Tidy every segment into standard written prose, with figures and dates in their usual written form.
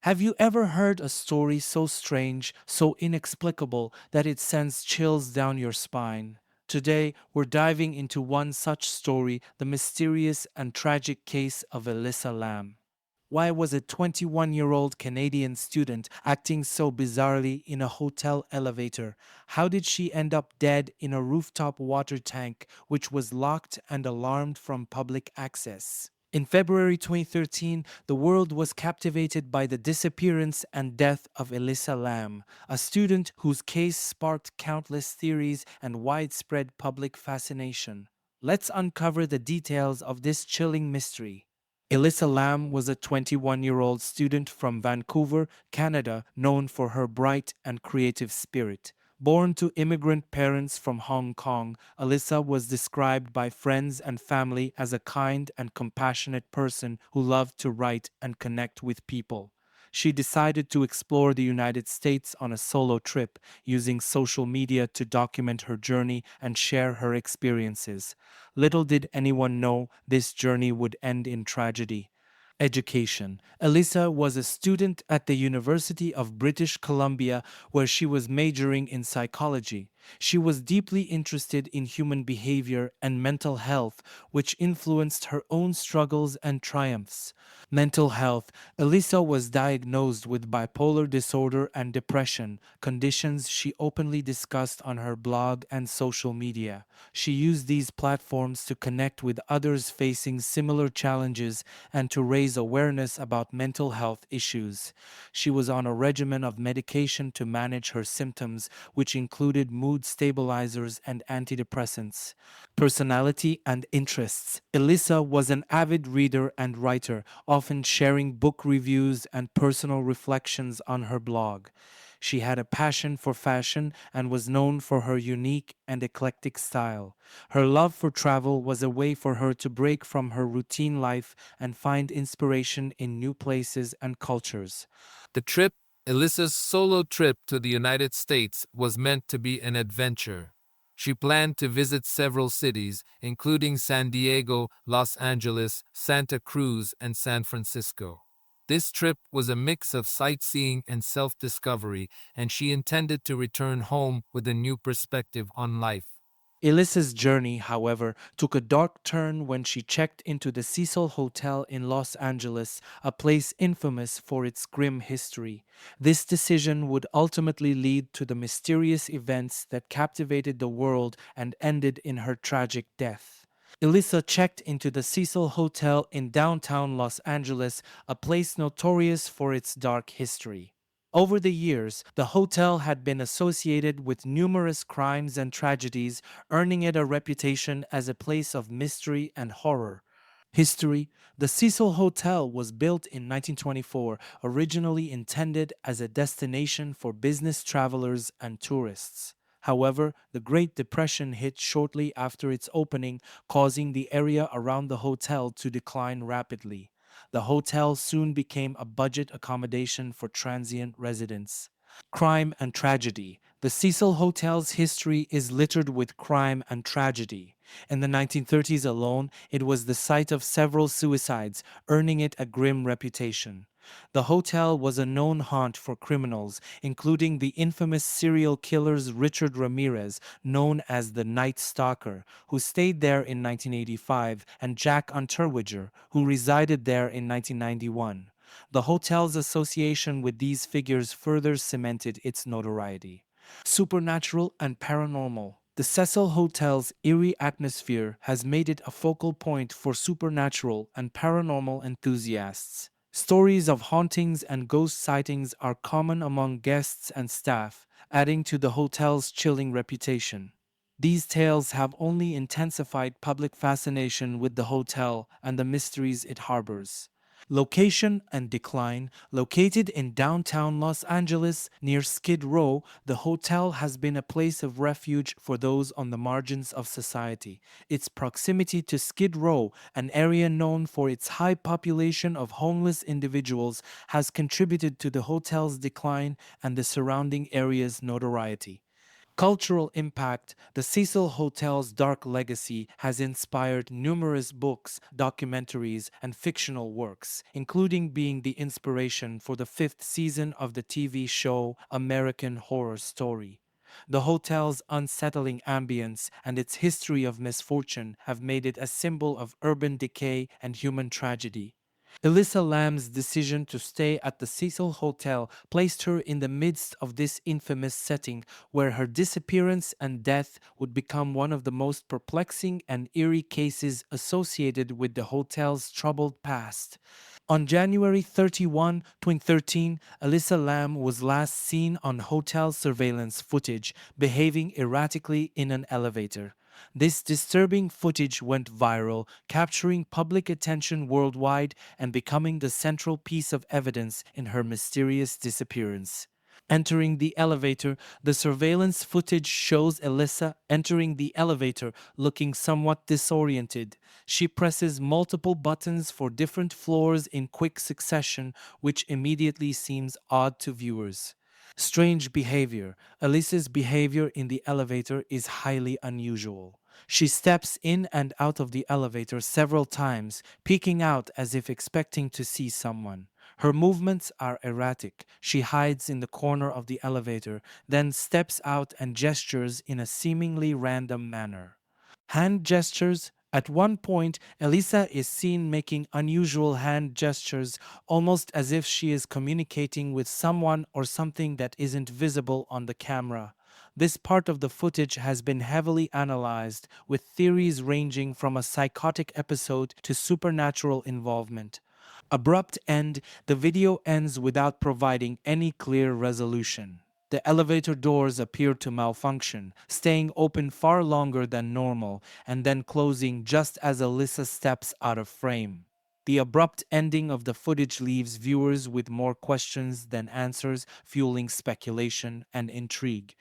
Have you ever heard a story so strange, so inexplicable that it sends chills down your spine? Today, we're diving into one such story, the mysterious and tragic case of Elisa Lam. Why was a 21-year-old Canadian student acting so bizarrely in a hotel elevator? How did she end up dead in a rooftop water tank which was locked and alarmed from public access? In February 2013, the world was captivated by the disappearance and death of Elisa Lam, a student whose case sparked countless theories and widespread public fascination. Let's uncover the details of this chilling mystery. Elisa Lam was a 21-year-old student from Vancouver, Canada, known for her bright and creative spirit. Born to immigrant parents from Hong Kong, Elisa was described by friends and family as a kind and compassionate person who loved to write and connect with people. She decided to explore the United States on a solo trip, using social media to document her journey and share her experiences. Little did anyone know this journey would end in tragedy. Education. Elisa was a student at the University of British Columbia where she was majoring in psychology. She was deeply interested in human behavior and mental health, which influenced her own struggles and triumphs. Mental health. Elisa was diagnosed with bipolar disorder and depression, conditions she openly discussed on her blog and social media. She used these platforms to connect with others facing similar challenges and to raise awareness about mental health issues. She was on a regimen of medication to manage her symptoms, which included mood stabilizers and antidepressants. Personality and interests. Elisa was an avid reader and writer, often sharing book reviews and personal reflections on her blog. She had a passion for fashion and was known for her unique and eclectic style. Her love for travel was a way for her to break from her routine life and find inspiration in new places and cultures. The trip, Elisa's solo trip to the United States, was meant to be an adventure. She planned to visit several cities, including San Diego, Los Angeles, Santa Cruz, and San Francisco. This trip was a mix of sightseeing and self discovery, and she intended to return home with a new perspective on life. Elisa's journey, however, took a dark turn when she checked into the Cecil Hotel in Los Angeles, a place infamous for its grim history. This decision would ultimately lead to the mysterious events that captivated the world and ended in her tragic death. Elisa checked into the Cecil Hotel in downtown Los Angeles, a place notorious for its dark history. Over the years, the hotel had been associated with numerous crimes and tragedies, earning it a reputation as a place of mystery and horror. History. The Cecil Hotel was built in 1924, originally intended as a destination for business travelers and tourists. However, the Great Depression hit shortly after its opening, causing the area around the hotel to decline rapidly. The hotel soon became a budget accommodation for transient residents. Crime and tragedy. The Cecil Hotel's history is littered with crime and tragedy. In the 1930s alone, it was the site of several suicides, earning it a grim reputation. The hotel was a known haunt for criminals, including the infamous serial killers Richard Ramirez, known as the Night Stalker, who stayed there in 1985, and Jack Unterweger, who resided there in 1991. The hotel's association with these figures further cemented its notoriety. Supernatural and paranormal. The Cecil Hotel's eerie atmosphere has made it a focal point for supernatural and paranormal enthusiasts. Stories of hauntings and ghost sightings are common among guests and staff, adding to the hotel's chilling reputation. These tales have only intensified public fascination with the hotel and the mysteries it harbors. Location and decline. Located in downtown Los Angeles near Skid Row, the hotel has been a place of refuge for those on the margins of society. Its proximity to Skid Row, an area known for its high population of homeless individuals, has contributed to the hotel's decline and the surrounding area's notoriety. Cultural impact. The Cecil Hotel's dark legacy has inspired numerous books, documentaries, and fictional works, including being the inspiration for the fifth season of the TV show American Horror Story. The hotel's unsettling ambience and its history of misfortune have made it a symbol of urban decay and human tragedy. Elisa Lam's decision to stay at the Cecil Hotel placed her in the midst of this infamous setting where her disappearance and death would become one of the most perplexing and eerie cases associated with the hotel's troubled past. On January 31, 2013, Elisa Lam was last seen on hotel surveillance footage behaving erratically in an elevator. This disturbing footage went viral, capturing public attention worldwide and becoming the central piece of evidence in her mysterious disappearance. Entering the elevator, the surveillance footage shows Elisa entering the elevator looking somewhat disoriented. She presses multiple buttons for different floors in quick succession, which immediately seems odd to viewers. Strange behavior. Elisa's behavior in the elevator is highly unusual. She steps in and out of the elevator several times, peeking out as if expecting to see someone. Her movements are erratic. She hides in the corner of the elevator, then steps out and gestures in a seemingly random manner. Hand gestures. At one point, Elisa is seen making unusual hand gestures, almost as if she is communicating with someone or something that isn't visible on the camera. This part of the footage has been heavily analyzed, with theories ranging from a psychotic episode to supernatural involvement. Abrupt end. The video ends without providing any clear resolution. The elevator doors appear to malfunction, staying open far longer than normal and then closing just as Alyssa steps out of frame. The abrupt ending of the footage leaves viewers with more questions than answers, fueling speculation and intrigue.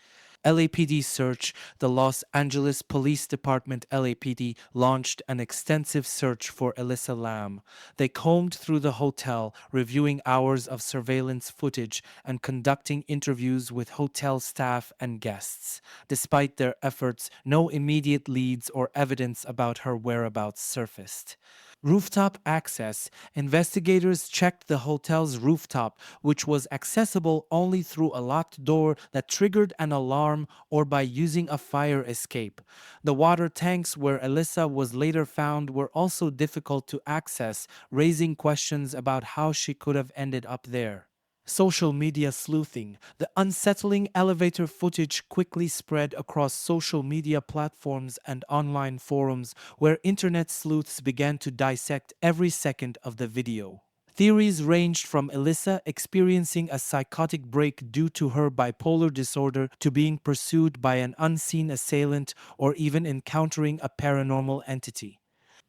LAPD search. The Los Angeles Police Department LAPD launched an extensive search for Elisa Lam. They combed through the hotel, reviewing hours of surveillance footage and conducting interviews with hotel staff and guests. Despite their efforts, no immediate leads or evidence about her whereabouts surfaced. Rooftop access. Investigators checked the hotel's rooftop, which was accessible only through a locked door that triggered an alarm or by using a fire escape. The water tanks where Elisa was later found were also difficult to access, raising questions about how she could have ended up there. Social media sleuthing. The unsettling elevator footage quickly spread across social media platforms and online forums where internet sleuths began to dissect every second of the video. Theories ranged from Elisa experiencing a psychotic break due to her bipolar disorder to being pursued by an unseen assailant or even encountering a paranormal entity.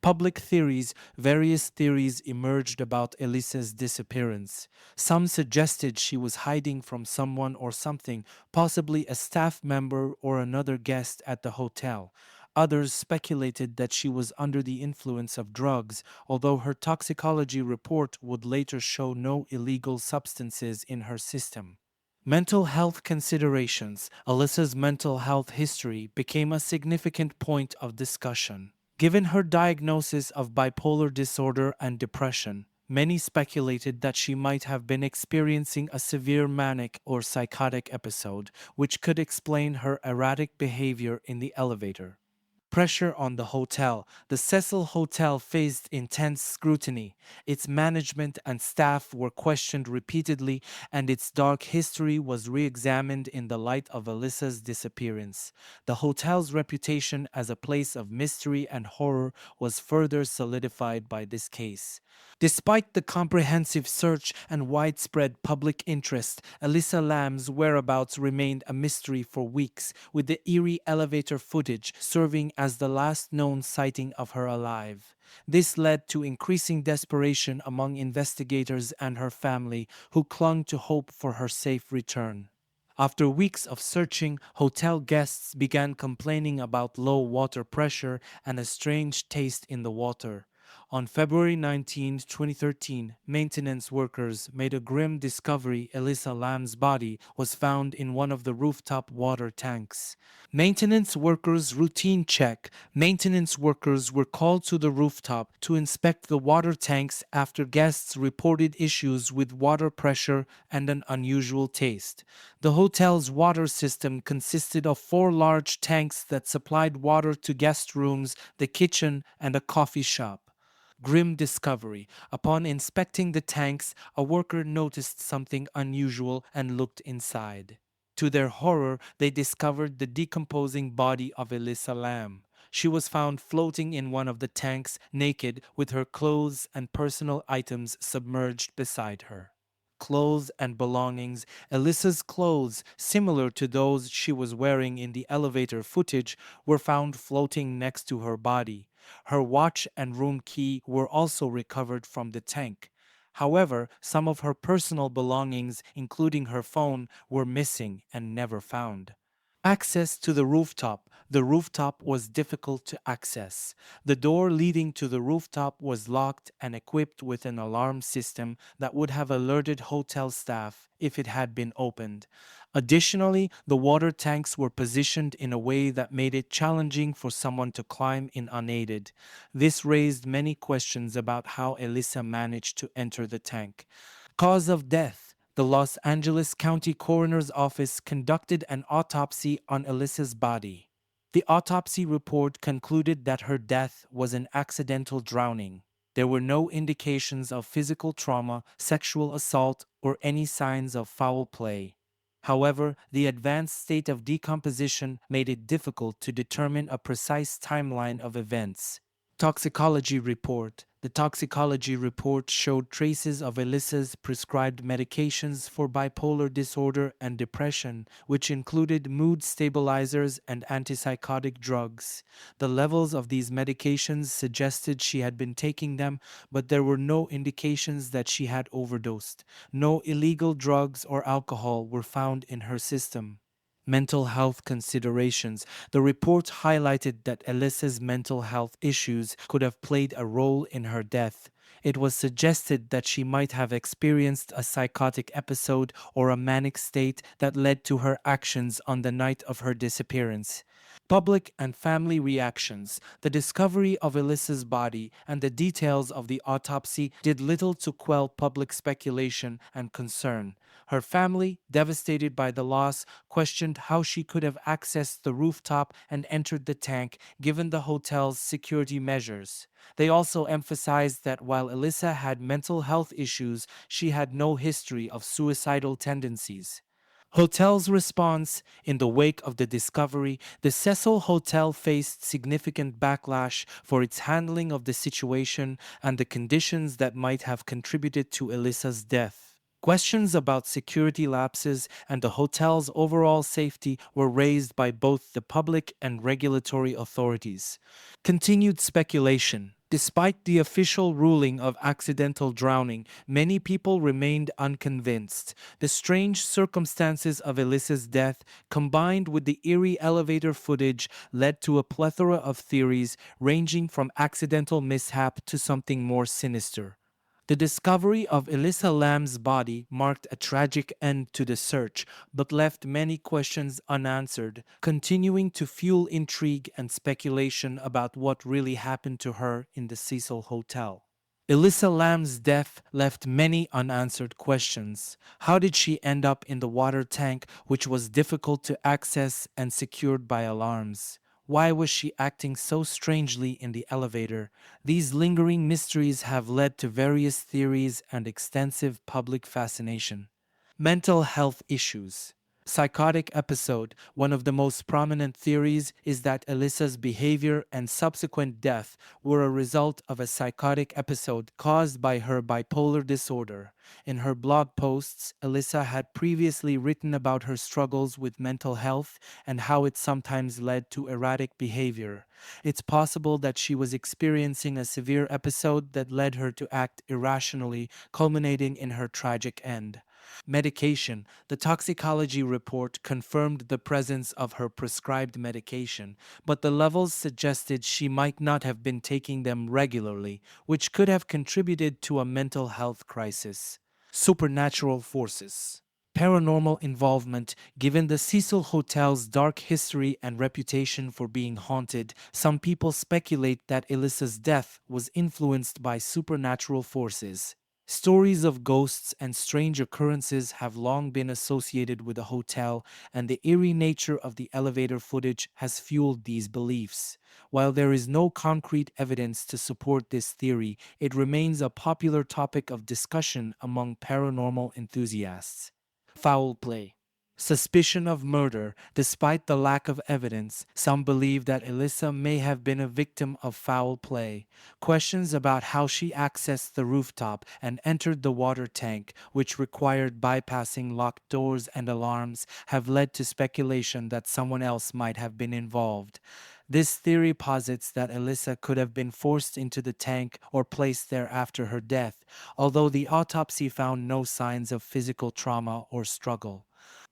Public theories. Various theories emerged about Elisa's disappearance. Some suggested she was hiding from someone or something, possibly a staff member or another guest at the hotel. Others speculated that she was under the influence of drugs, although her toxicology report would later show no illegal substances in her system. Mental health considerations. Alyssa's mental health history became a significant point of discussion. Given her diagnosis of bipolar disorder and depression, many speculated that she might have been experiencing a severe manic or psychotic episode, which could explain her erratic behavior in the elevator. Pressure on the hotel. The Cecil Hotel faced intense scrutiny. Its management and staff were questioned repeatedly, and its dark history was re examined in the light of Alyssa's disappearance. The hotel's reputation as a place of mystery and horror was further solidified by this case. Despite the comprehensive search and widespread public interest, Elisa Lam's whereabouts remained a mystery for weeks, with the eerie elevator footage serving as the last known sighting of her alive. This led to increasing desperation among investigators and her family, who clung to hope for her safe return. After weeks of searching, hotel guests began complaining about low water pressure and a strange taste in the water. On February 19, 2013, maintenance workers made a grim discovery. Elisa Lam's body was found in one of the rooftop water tanks. Maintenance workers routine check. Maintenance workers were called to the rooftop to inspect the water tanks after guests reported issues with water pressure and an unusual taste. The hotel's water system consisted of four large tanks that supplied water to guest rooms, the kitchen, and a coffee shop. Grim discovery. Upon inspecting the tanks, a worker noticed something unusual and looked inside. To their horror, they discovered the decomposing body of Elisa Lam. She was found floating in one of the tanks, naked, with her clothes and personal items submerged beside her. Clothes and belongings. Elisa's clothes, similar to those she was wearing in the elevator footage, were found floating next to her body. Her watch and room key were also recovered from the tank. However, some of her personal belongings, including her phone, were missing and never found. Access to the rooftop. The rooftop was difficult to access. The door leading to the rooftop was locked and equipped with an alarm system that would have alerted hotel staff if it had been opened. Additionally, the water tanks were positioned in a way that made it challenging for someone to climb in unaided. This raised many questions about how Elisa managed to enter the tank. Cause of death. The Los Angeles County Coroner's Office conducted an autopsy on Elisa's body. The autopsy report concluded that her death was an accidental drowning. There were no indications of physical trauma, sexual assault, or any signs of foul play. However, the advanced state of decomposition made it difficult to determine a precise timeline of events. Toxicology report. The toxicology report showed traces of Elisa's prescribed medications for bipolar disorder and depression, which included mood stabilizers and antipsychotic drugs. The levels of these medications suggested she had been taking them, but there were no indications that she had overdosed. No illegal drugs or alcohol were found in her system. Mental health considerations. The report highlighted that Elisa's mental health issues could have played a role in her death. It was suggested that she might have experienced a psychotic episode or a manic state that led to her actions on the night of her disappearance. Public and family reactions. The discovery of Elisa's body and the details of the autopsy did little to quell public speculation and concern. Her family, devastated by the loss, questioned how she could have accessed the rooftop and entered the tank given the hotel's security measures. They also emphasized that while Elisa had mental health issues, she had no history of suicidal tendencies. Hotel's response. In the wake of the discovery, the Cecil Hotel faced significant backlash for its handling of the situation and the conditions that might have contributed to Elisa's death. Questions about security lapses and the hotel's overall safety were raised by both the public and regulatory authorities. Continued speculation. Despite the official ruling of accidental drowning, many people remained unconvinced. The strange circumstances of Elisa's death, combined with the eerie elevator footage, led to a plethora of theories ranging from accidental mishap to something more sinister. The discovery of Elisa Lam's body marked a tragic end to the search, but left many questions unanswered, continuing to fuel intrigue and speculation about what really happened to her in the Cecil Hotel. Elisa Lam's death left many unanswered questions. How did she end up in the water tank, which was difficult to access and secured by alarms? Why was she acting so strangely in the elevator? These lingering mysteries have led to various theories and extensive public fascination. Mental health issues. Psychotic episode. One of the most prominent theories is that Elisa's behavior and subsequent death were a result of a psychotic episode caused by her bipolar disorder. In her blog posts, Elisa had previously written about her struggles with mental health and how it sometimes led to erratic behavior. It's possible that she was experiencing a severe episode that led her to act irrationally, culminating in her tragic end. Medication. The toxicology report confirmed the presence of her prescribed medication, but the levels suggested she might not have been taking them regularly, which could have contributed to a mental health crisis. Supernatural forces. Paranormal involvement. Given the Cecil Hotel's dark history and reputation for being haunted, some people speculate that Elisa's death was influenced by supernatural forces. Stories of ghosts and strange occurrences have long been associated with the hotel, and the eerie nature of the elevator footage has fueled these beliefs. While there is no concrete evidence to support this theory, it remains a popular topic of discussion among paranormal enthusiasts. Foul play. Suspicion of murder. Despite the lack of evidence, some believe that Elisa may have been a victim of foul play. Questions about how she accessed the rooftop and entered the water tank, which required bypassing locked doors and alarms, have led to speculation that someone else might have been involved. This theory posits that Elisa could have been forced into the tank or placed there after her death, although the autopsy found no signs of physical trauma or struggle.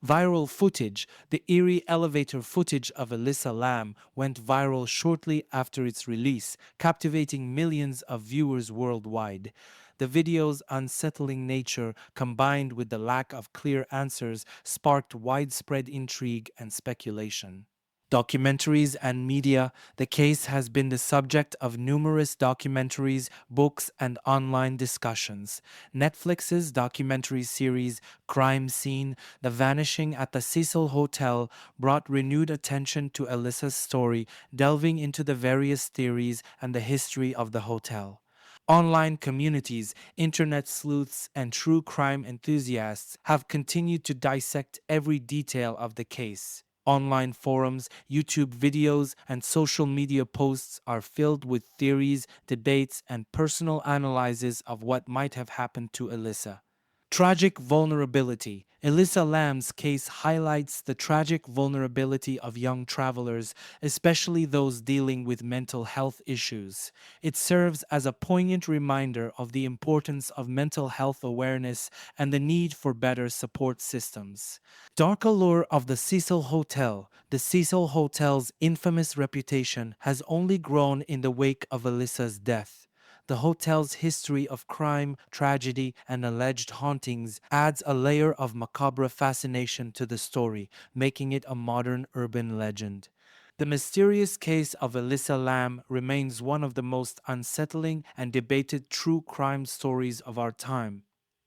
Viral footage. The eerie elevator footage of Elisa Lam went viral shortly after its release, captivating millions of viewers worldwide. The video's unsettling nature, combined with the lack of clear answers, sparked widespread intrigue and speculation. Documentaries and media. The case has been the subject of numerous documentaries, books, and online discussions. Netflix's documentary series Crime Scene: The Vanishing at the Cecil Hotel brought renewed attention to Elisa's story, delving into the various theories and the history of the hotel. Online communities, internet sleuths, and true crime enthusiasts have continued to dissect every detail of the case. Online forums, YouTube videos, and social media posts are filled with theories, debates, and personal analyses of what might have happened to Elisa. Tragic vulnerability. Elisa Lam's case highlights the tragic vulnerability of young travelers, especially those dealing with mental health issues. It serves as a poignant reminder of the importance of mental health awareness and the need for better support systems. Dark allure of the Cecil Hotel. The Cecil Hotel's infamous reputation has only grown in the wake of Elisa's death. The hotel's history of crime, tragedy, and alleged hauntings adds a layer of macabre fascination to the story, making it a modern urban legend. The mysterious case of Elisa Lam remains one of the most unsettling and debated true crime stories of our time.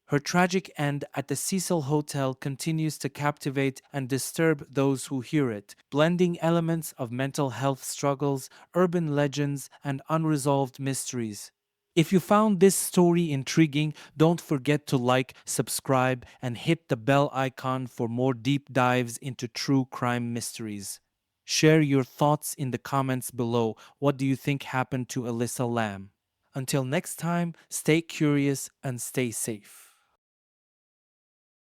Her tragic end at the Cecil Hotel continues to captivate and disturb those who hear it, blending elements of mental health struggles, urban legends, and unresolved mysteries. If you found this story intriguing, don't forget to like, subscribe, and hit the bell icon for more deep dives into true crime mysteries. Share your thoughts in the comments below. What do you think happened to Elisa Lam? Until next time, stay curious and stay safe.